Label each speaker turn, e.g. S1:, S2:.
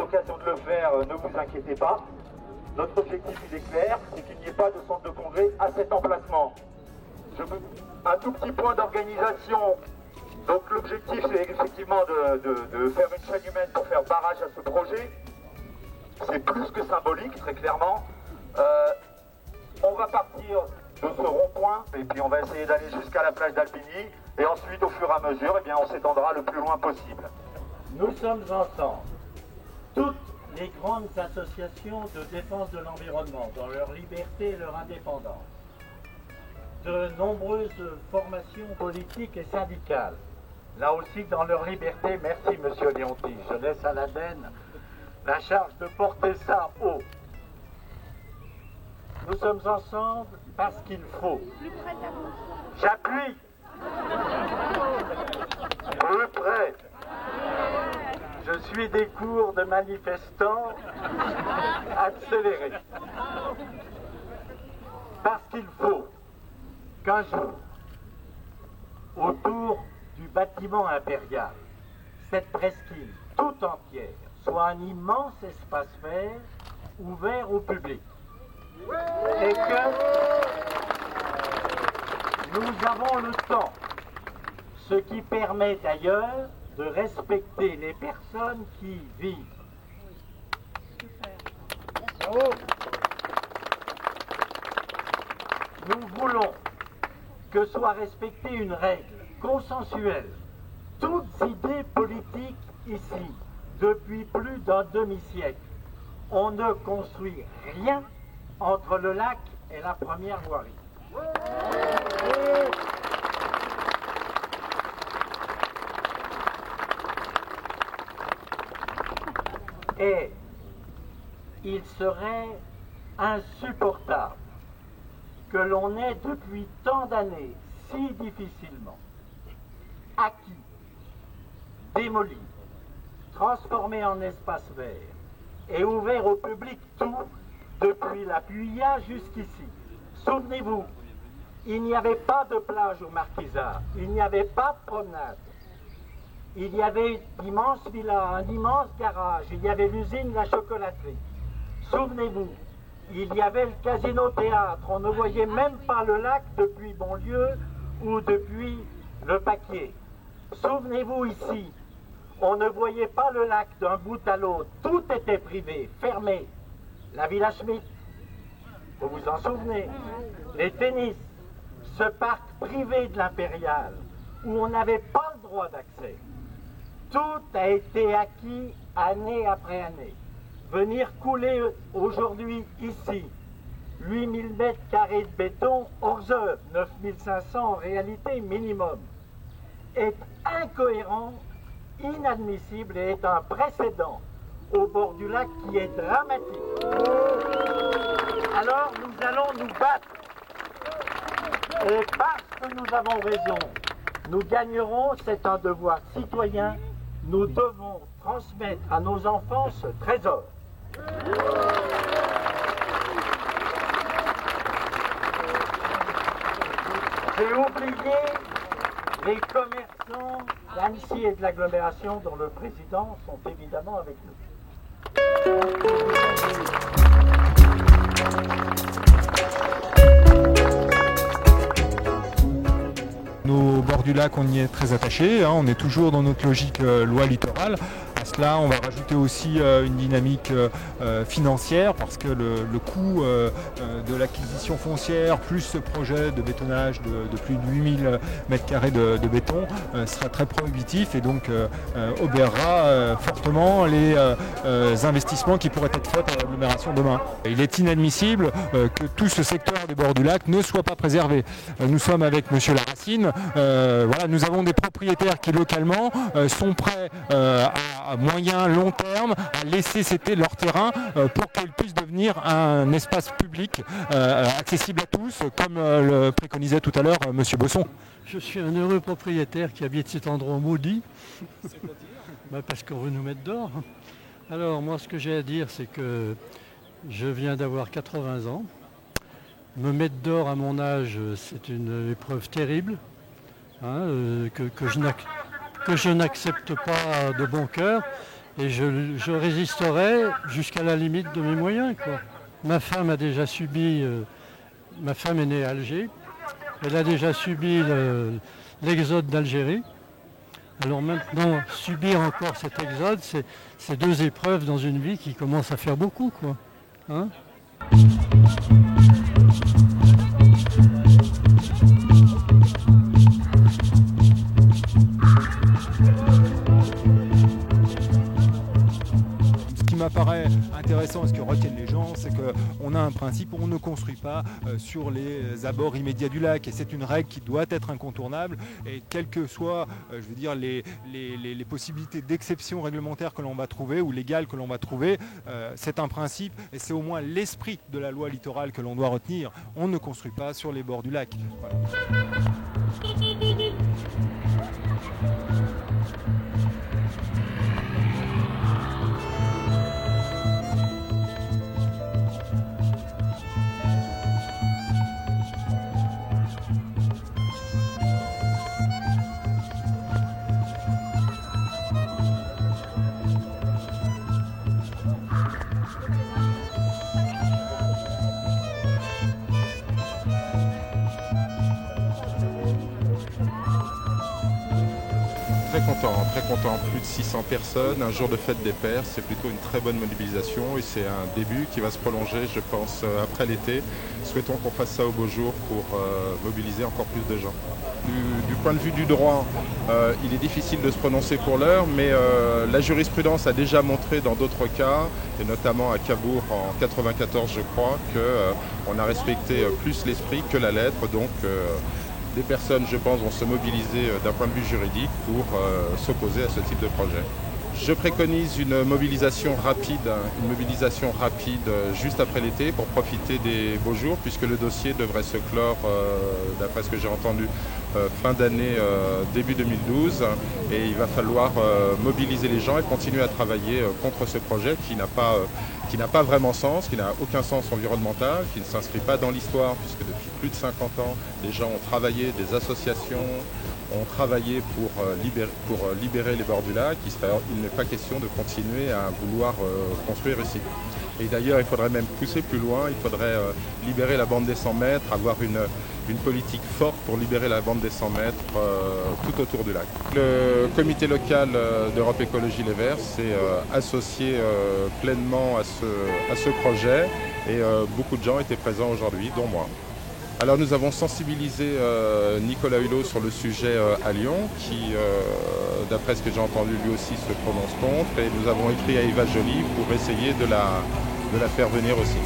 S1: l'occasion de le faire, ne vous inquiétez pas. Notre objectif, il est clair, c'est qu'il n'y ait pas de centre de congrès à cet emplacement. Un tout petit point d'organisation. Donc l'objectif, c'est effectivement de faire une chaîne humaine pour faire barrage à ce projet. C'est plus que symbolique, très clairement. On va partir de ce rond-point, et puis on va essayer d'aller jusqu'à la plage d'Albigny, et ensuite, au fur et à mesure, eh bien, on s'étendra le plus loin possible.
S2: Nous sommes ensemble. Toutes les grandes associations de défense de l'environnement, dans leur liberté et leur indépendance, de nombreuses formations politiques et syndicales, là aussi dans leur liberté. Merci Monsieur Léonti, je laisse à l'ADEME la charge de porter ça haut. Nous sommes ensemble parce qu'il faut. J'appuie. Plus près. Je suis des cours de manifestants accélérés. Parce qu'il faut qu'un jour, autour du bâtiment impérial, cette presqu'île tout entière soit un immense espace vert ouvert au public. Et que nous avons le temps, ce qui permet d'ailleurs de respecter les personnes qui y vivent. Nous voulons que soit respectée une règle consensuelle. Toutes idées politiques ici, depuis plus d'un demi-siècle, on ne construit rien entre le lac et la première voirie. Et il serait insupportable que l'on ait depuis tant d'années si difficilement acquis, démoli, transformé en espace vert et ouvert au public tout, depuis la Puya jusqu'ici. Souvenez-vous, il n'y avait pas de plage au Marquisat, il n'y avait pas de promenade. Il y avait d'immenses villas, un immense garage, il y avait l'usine, la chocolaterie. Souvenez-vous, il y avait le casino-théâtre, on ne voyait même pas le lac depuis Bonlieu ou depuis le Paquier. Souvenez-vous ici, on ne voyait pas le lac d'un bout à l'autre, tout était privé, fermé. La Villa Schmitt, vous vous en souvenez, les tennis, ce parc privé de l'Impérial, où on n'avait pas le droit d'accès. Tout a été acquis année après année. Venir couler aujourd'hui ici 8000 mètres carrés de béton hors œuvre, 9500 en réalité minimum, est incohérent, inadmissible et est un précédent au bord du lac qui est dramatique. Alors nous allons nous battre. Et parce que nous avons raison, nous gagnerons, c'est un devoir citoyen. Nous devons transmettre à nos enfants ce trésor. J'ai oublié les commerçants d'Annecy et de l'agglomération dont le président sont évidemment avec nous.
S3: Au bord du lac, on y est très attaché, hein, on est toujours dans notre logique loi littorale. À cela, on va rajouter aussi une dynamique financière parce que le coût de l'acquisition foncière plus ce projet de bétonnage de plus de 8000 m² de béton sera très prohibitif et donc obérera fortement les investissements qui pourraient être faits à l'agglomération demain. Il est inadmissible que tout ce secteur des bords du lac ne soit pas préservé. Nous sommes avec Monsieur Larracine. Voilà, nous avons des propriétaires qui localement sont prêts à moyen, long terme à laisser céder leur terrain pour qu'ils puissent devenir un espace public accessible à tous, comme le préconisait tout à l'heure Monsieur Bosson.
S4: Je suis un heureux propriétaire qui habite cet endroit maudit, parce qu'on veut nous mettre dehors. Alors moi ce que j'ai à dire c'est que je viens d'avoir 80 ans. Me mettre dehors à mon âge, c'est une épreuve terrible, hein, que je n'accepte pas de bon cœur. Et je résisterai jusqu'à la limite de mes moyens, quoi. Ma femme a déjà subi, ma femme est née à Alger, elle a déjà subi l'exode d'Algérie. Alors maintenant, subir encore cet exode, c'est deux épreuves dans une vie qui commencent à faire beaucoup, quoi. Hein ?
S3: Ce qui m'apparaît intéressant, ce que retiennent les gens, c'est qu'on a un principe où on ne construit pas sur les abords immédiats du lac. Et c'est une règle qui doit être incontournable. Et quelles que soient, les possibilités d'exception réglementaire que l'on va trouver ou légales que l'on va trouver, c'est un principe et c'est au moins l'esprit de la loi littorale que l'on doit retenir. On ne construit pas sur les bords du lac. Voilà.
S5: Très content, plus de 600 personnes, un jour de fête des pères, c'est plutôt une très bonne mobilisation et c'est un début qui va se prolonger, je pense, après l'été. Souhaitons qu'on fasse ça au beau jour pour mobiliser encore plus de gens. Du point de vue du droit, il est difficile de se prononcer pour l'heure, mais la jurisprudence a déjà montré dans d'autres cas, et notamment à Cabourg en 1994 je crois, qu'on a respecté plus l'esprit que la lettre, donc des personnes, je pense, vont se mobiliser d'un point de vue juridique pour s'opposer à ce type de projet. Je préconise une mobilisation rapide juste après l'été pour profiter des beaux jours, puisque le dossier devrait se clore, d'après ce que j'ai entendu, fin d'année, début 2012. Et il va falloir mobiliser les gens et continuer à travailler contre ce projet qui n'a pas vraiment sens, qui n'a aucun sens environnemental, qui ne s'inscrit pas dans l'histoire, puisque depuis plus de 50 ans, les gens ont travaillé, des associations ont travaillé pour libérer les bords du lac. Il n'est pas question de continuer à vouloir construire ici. Et d'ailleurs, il faudrait même pousser plus loin, il faudrait libérer la bande des 100 mètres, avoir une politique forte pour libérer la bande des 100 mètres tout autour du lac. Le comité local d'Europe Écologie Les Verts s'est associé pleinement à ce projet et beaucoup de gens étaient présents aujourd'hui, dont moi. Alors nous avons sensibilisé Nicolas Hulot sur le sujet à Lyon, qui, d'après ce que j'ai entendu, lui aussi se prononce contre. Et nous avons écrit à Eva Joly pour essayer de la faire venir aussi.